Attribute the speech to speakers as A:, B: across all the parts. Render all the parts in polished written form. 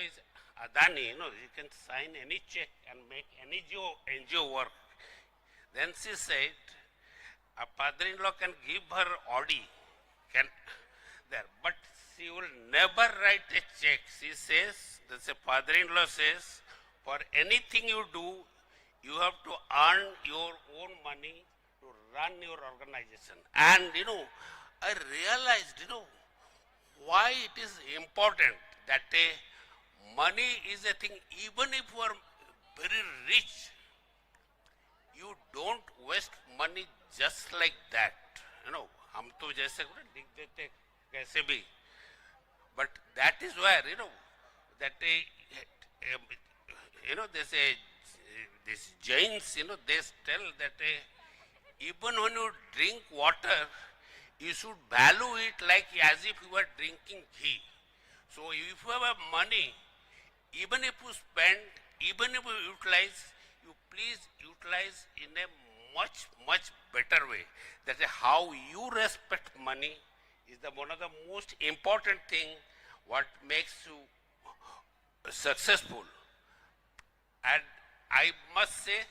A: is Adani, you can sign any check and make any NGO work. Then she said, a father-in-law can give her Audi, can there, but she will never write a check. She says, the father-in-law says, for anything you do, you have to earn your own money to run your organization. And I realized, why it is important that money is a thing, even if you are very rich, you don't waste money just like that. हम तो जैसे लिख देते कैसे भी, but that is where that they say these Jains, they tell that even when you drink water, you should value it like as if you were drinking ghee. So if you have money, even if you spend, even if you utilize, you please utilize in a much better way. That is how you respect money is one of the most important thing what makes you successful. And I must say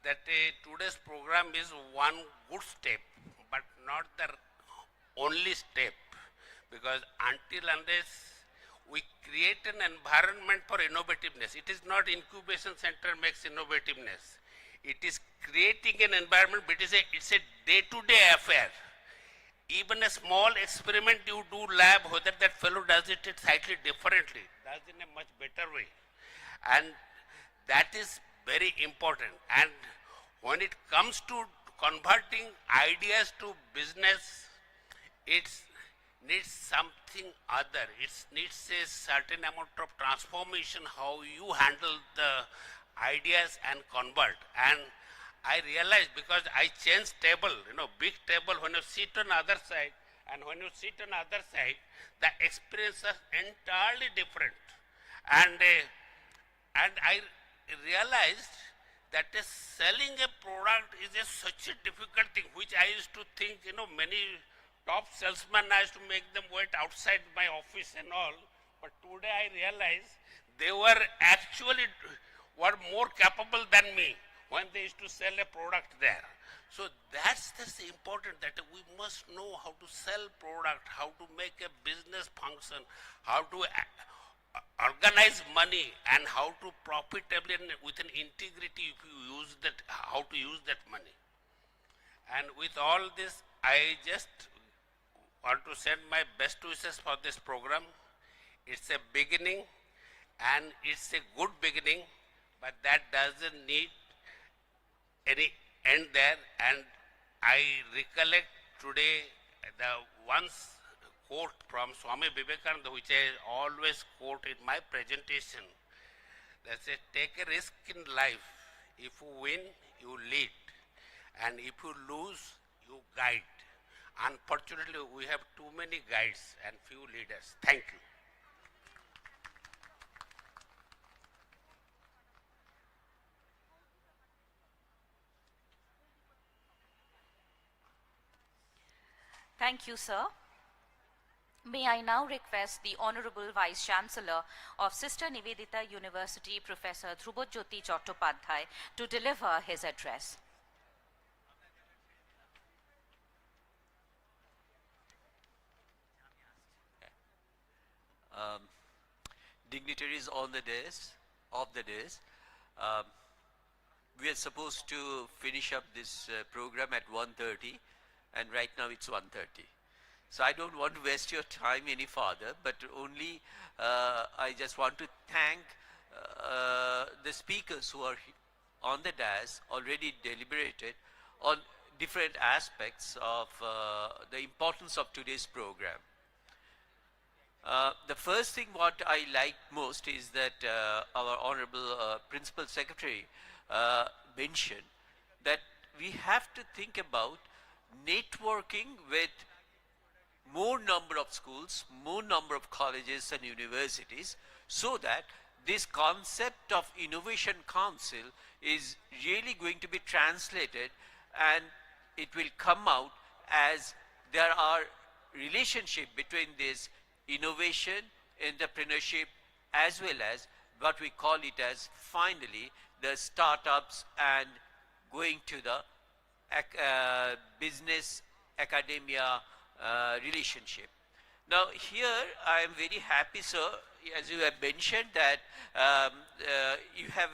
A: that today's program is one good step, but not the only step, because until unless we create an environment for innovativeness, it is not incubation center makes innovativeness. It is creating an environment, but it's a day-to-day affair. Even a small experiment you do lab, whether that fellow does it slightly differently, does in a much better way. And that is very important. And when it comes to converting ideas to business, it needs something other. It needs a certain amount of transformation, how you handle the ideas and convert. And I realized, because I changed table, big table, when you sit on other side and when you sit on other side, the experience is entirely different. And I realized that selling a product is such a difficult thing, which I used to think, many top salesmen, I used to make them wait outside my office and all. But today I realized they were actually more capable than me when they used to sell a product there. So that's important, that we must know how to sell product, how to make a business function, how to organize money, and how to profitably and with an integrity if you use that, how to use that money. And with all this, I just want to send my best wishes for this program. It's a beginning, and it's a good beginning, but that doesn't need any end there. And I recollect today the once quote from Swami Vivekananda, which I always quote in my presentation. That says, take a risk in life. If you win, you lead. And if you lose, you guide. Unfortunately, we have too many guides and few leaders. Thank you.
B: Thank you, sir. May I now request the Honorable Vice Chancellor of Sister Nivedita University, Professor Dhrubajyoti Chattopadhyay, to deliver his address.
C: Dignitaries on the days, we are supposed to finish up this program at 1:30, and right now it's 1:30. So I don't want to waste your time any further, but only I just want to thank the speakers who are on the dais, already deliberated on different aspects of the importance of today's program. The first thing what I like most is that our Honorable Principal Secretary mentioned that we have to think about networking with more number of schools, more number of colleges and universities, so that this concept of Innovation Council is really going to be translated, and it will come out as there are relationship between this innovation, entrepreneurship as well as what we call it as finally the startups and going to the business academia relationship. Now here I am very happy, sir, as you have mentioned that you have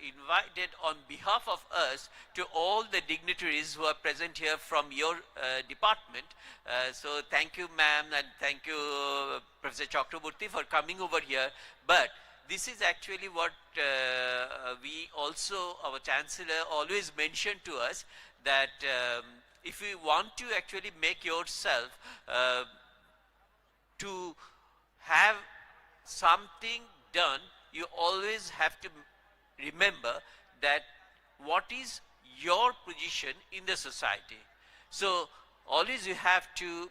C: invited on behalf of us to all the dignitaries who are present here from your department. So thank you, ma'am, and thank you, Professor Chakraborty, for coming over here. But this is actually what we also, our Chancellor always mentioned to us, that if you want to actually make yourself to have something done, you always have to remember that what is your position in the society. So always you have to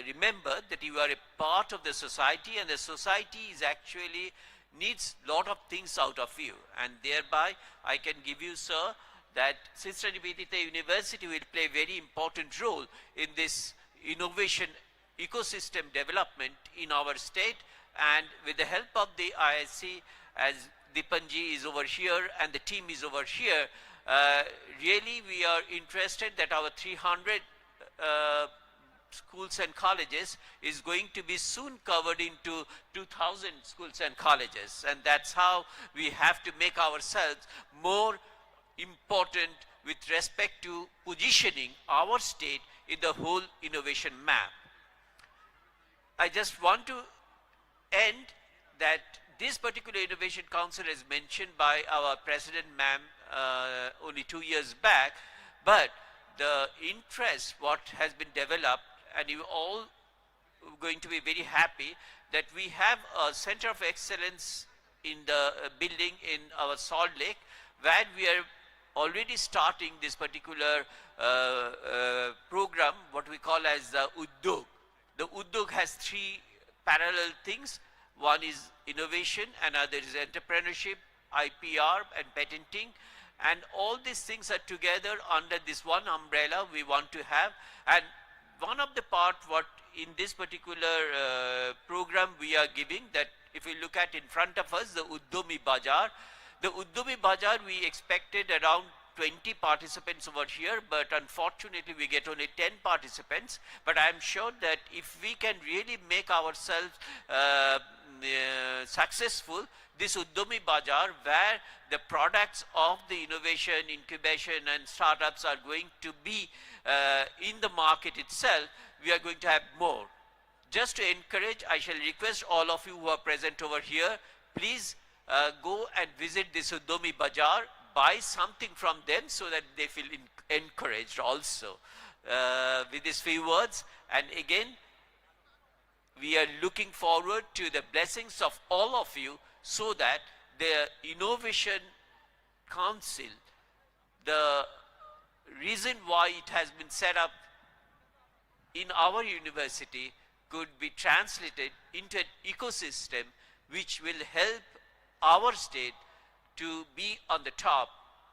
C: remember that you are a part of the society, and the society is actually needs lot of things out of you, and thereby I can give you, sir, that Sister Nivedita University will play a very important role in this innovation ecosystem development in our state. And with the help of the IIC, as Dipanji is over here and the team is over here, really we are interested that our 300 schools and colleges is going to be soon covered into 2000 schools and colleges, and that's how we have to make ourselves more important with respect to positioning our state in the whole innovation map. I just want to end that this particular Innovation Council is mentioned by our President, ma'am, only 2 years back, but the interest what has been developed, and you all going to be very happy that we have a Center of Excellence in the building in our Salt Lake, where we are already starting this particular program, what we call as the Uddog. The Uddog has three parallel things. One is innovation, another is entrepreneurship, IPR and patenting, and all these things are together under this one umbrella we want to have. And one of the part what in this particular program we are giving, that if we look at in front of us, the Uddomi Bazaar. The Uddomi Bazaar, we expected around 20 participants over here, but unfortunately we get only 10 participants. But I am sure that if we can really make ourselves successful, this Uddomi Bazaar, where the products of the innovation, incubation and startups are going to be in the market itself, we are going to have more. Just to encourage, I shall request all of you who are present over here, please go and visit this Uddomi Bazaar, buy something from them so that they feel encouraged also. With these few words, and again, we are looking forward to the blessings of all of you, so that the Innovation Council, the reason why it has been set up in our university, could be translated into an ecosystem which will help our state to be on the top,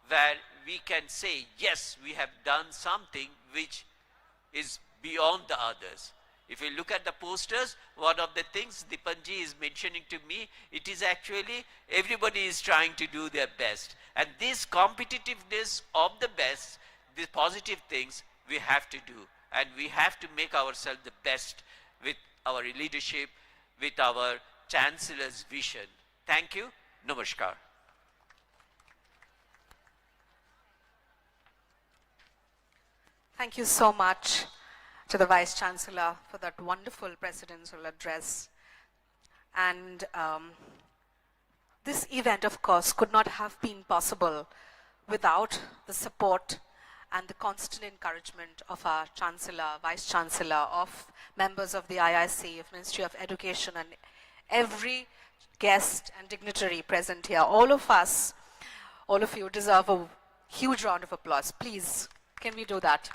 C: where we can say, yes, we have done something which is beyond the others. If you look at the posters, one of the things Dipanji is mentioning to me, it is actually everybody is trying to do their best. And this competitiveness of the best, these positive things we have to do. And we have to make ourselves the best with our leadership, with our Chancellor's vision. Thank you. Namaskar.
D: Thank you so much to the Vice Chancellor for that wonderful presidential address. And this event, of course, could not have been possible without the support and the constant encouragement of our Chancellor, Vice Chancellor, of members of the IIC, of Ministry of Education, and every guest and dignitary present here. All of us, all of you deserve a huge round of applause. Please, can we do that?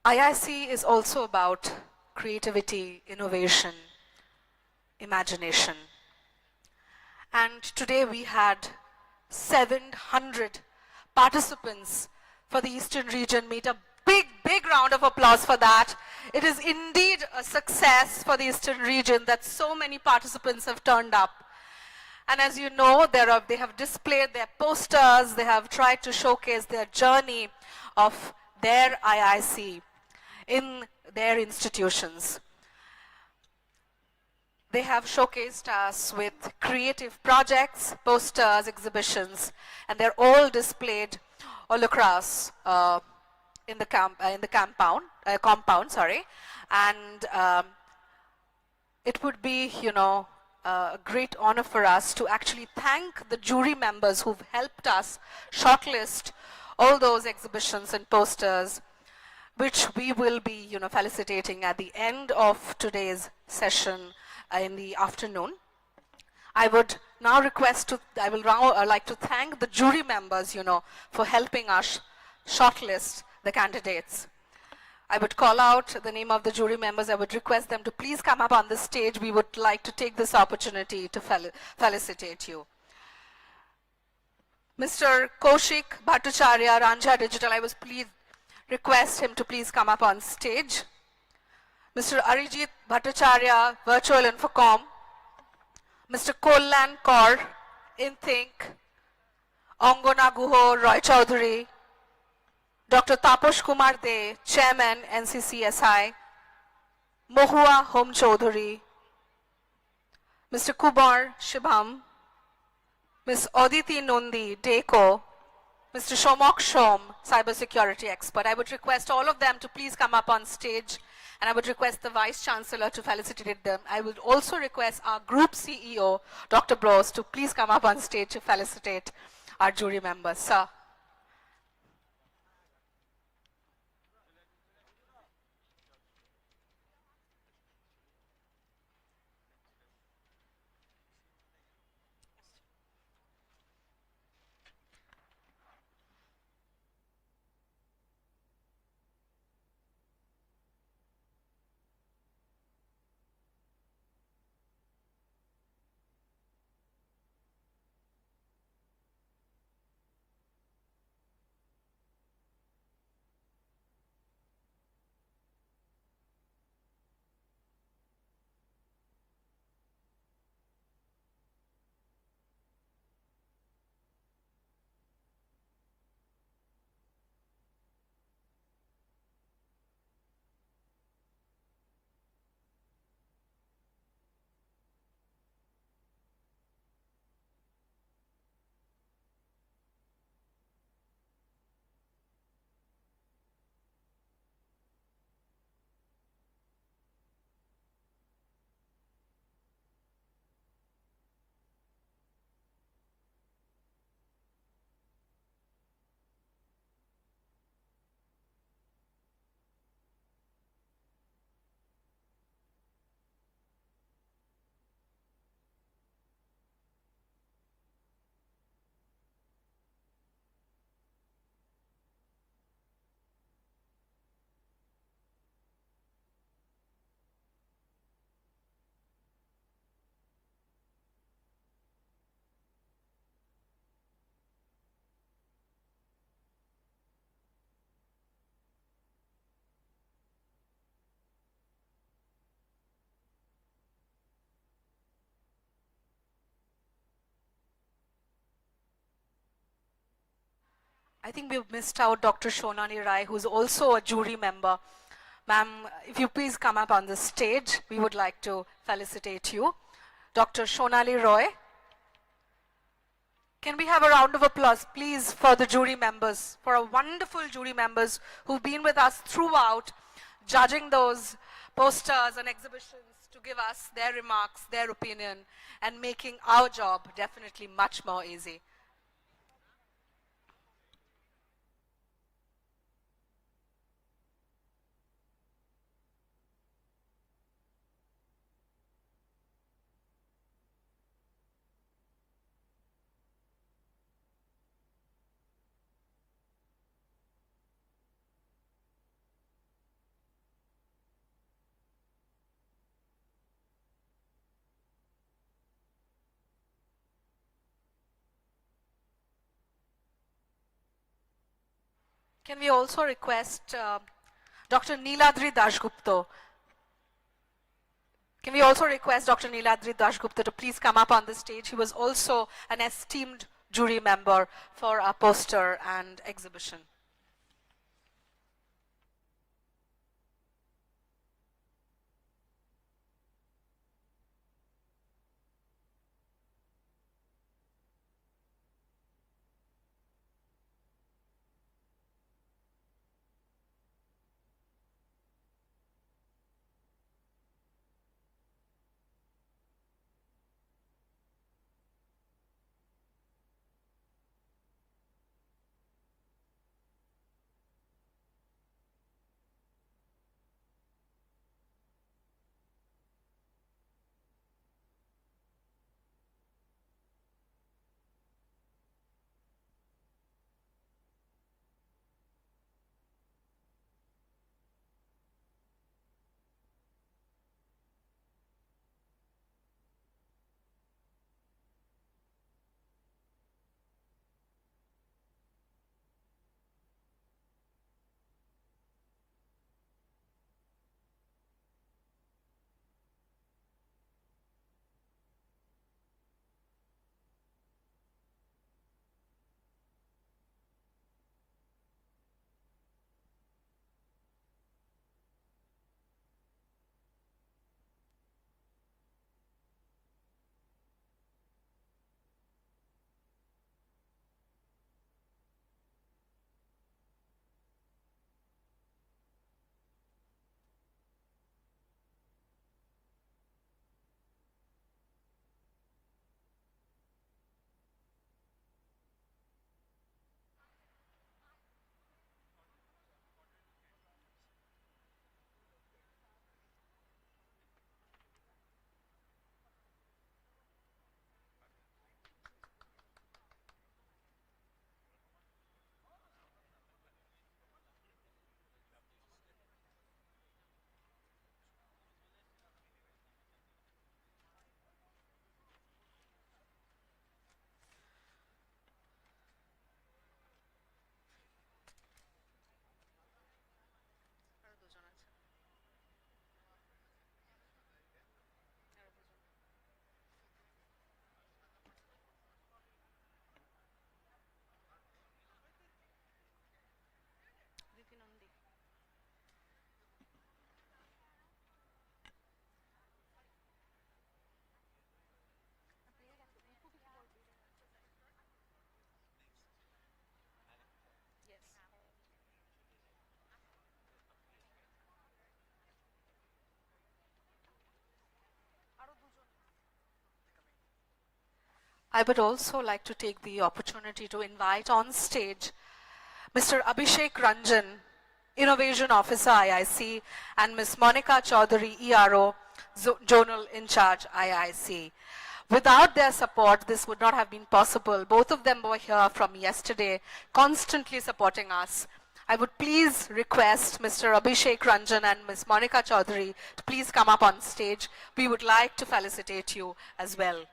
D: IIC is also about creativity, innovation, imagination. And today we had 700 participants for the Eastern region. Made a big, big round of applause for that. it is indeed a success for the Eastern region that so many participants have turned up. And as you know, they have displayed their posters, they have tried to showcase their journey of their IIC in their institutions. They have showcased us with creative projects, posters, exhibitions, and they're all displayed all across in the compound, sorry. And it would be, a great honor for us to actually thank the jury members who've helped us shortlist all those exhibitions and posters, which we will be, felicitating at the end of today's session in the afternoon. I would now like to thank the jury members, for helping us shortlist the candidates. I would call out the name of the jury members. I would request them to please come up on the stage. We would like to take this opportunity to felicitate you. Mr. Kaushik Bhattacharya, Ranja Digital, I was please request him to please come up on stage. Mr. Arijit Bhattacharya, Virtual Infocom. Mr. Kollan Kaur, InThink. Angana Guho Roy Chowdhury. Dr. Taposh Kumar De, Chairman, NCCSI. Mohua Home Chowdhury. Mr. Kumar Shibham. Ms. Aditi Nundi, DECO. Mr. Shomok Shom, cybersecurity expert. I would request all of them to please come up on stage, and I would request the Vice Chancellor to felicitate them. I would also request our Group CEO, Dr. Bros, to please come up on stage to felicitate our jury members. Sir. I think we've missed out Dr. Shonali Rai, who's also a jury member. Ma'am, if you please come up on the stage, we would like to felicitate you. Dr. Shonali Roy. Can we have a round of applause, please, for the jury members, for our wonderful jury members who've been with us throughout, judging those posters and exhibitions to give us their remarks, their opinion, and making our job definitely much more easy. Can we also request Dr. Neeladri Dashgupta. Can we also request Dr. Neeladri Dashgupta to please come up on the stage? He was also an esteemed jury member for our poster and exhibition. I would also like to take the opportunity to invite on stage Mr. Abhishek Ranjan, Innovation Officer IIC, and Ms. Monica Chowdhury, ERO, Zonal In Charge IIC. Without their support, this would not have been possible. Both of them were here from yesterday, constantly supporting us. I would please request Mr. Abhishek Ranjan and Ms. Monica Chowdhury to please come up on stage. We would like to felicitate you as well.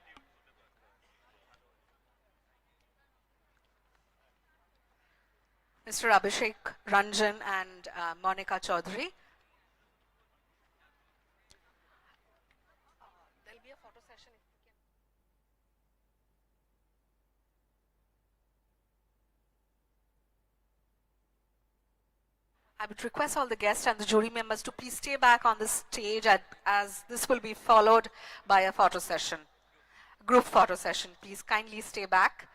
D: Mr. Abhishek Ranjan and Monica Chowdhury. There'll be a photo session. I would request all the guests and the jury members to please stay back on the stage as this will be followed by a photo session, group photo session. Please kindly stay back.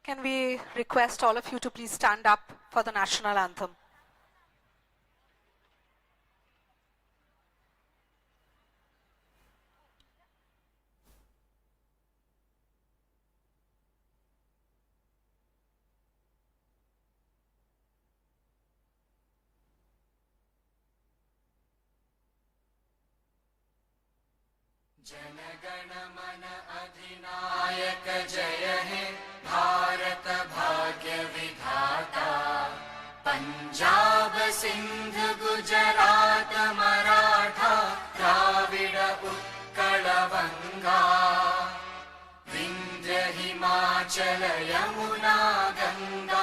D: Can we request all of you to please stand up for the national anthem?
E: जनगण मन अधिनायक जय हे भारत भाग्य विधाता पंजाब सिंध गुजरात मराठा द्राविड उत्कल बंगा विंध्य हिमाचल यमुना गंगा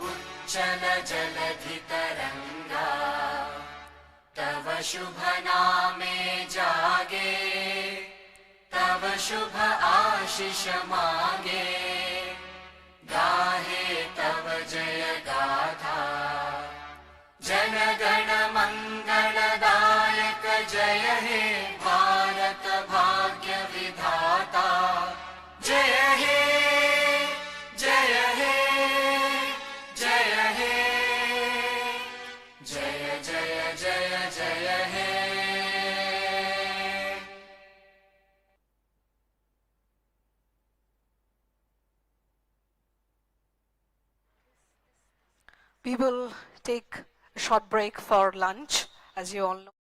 E: उच्चल जलधि तरंगा तव शुभ नामे जागे तव शुभ आशीष मांगे गाहे तव जय गाथा जनगण मंगलदायक जय हे भारत भाग्य विधाता जय हे जय हे जय हे जय जय जय जय हे
D: We will take a short break for lunch, as you all know.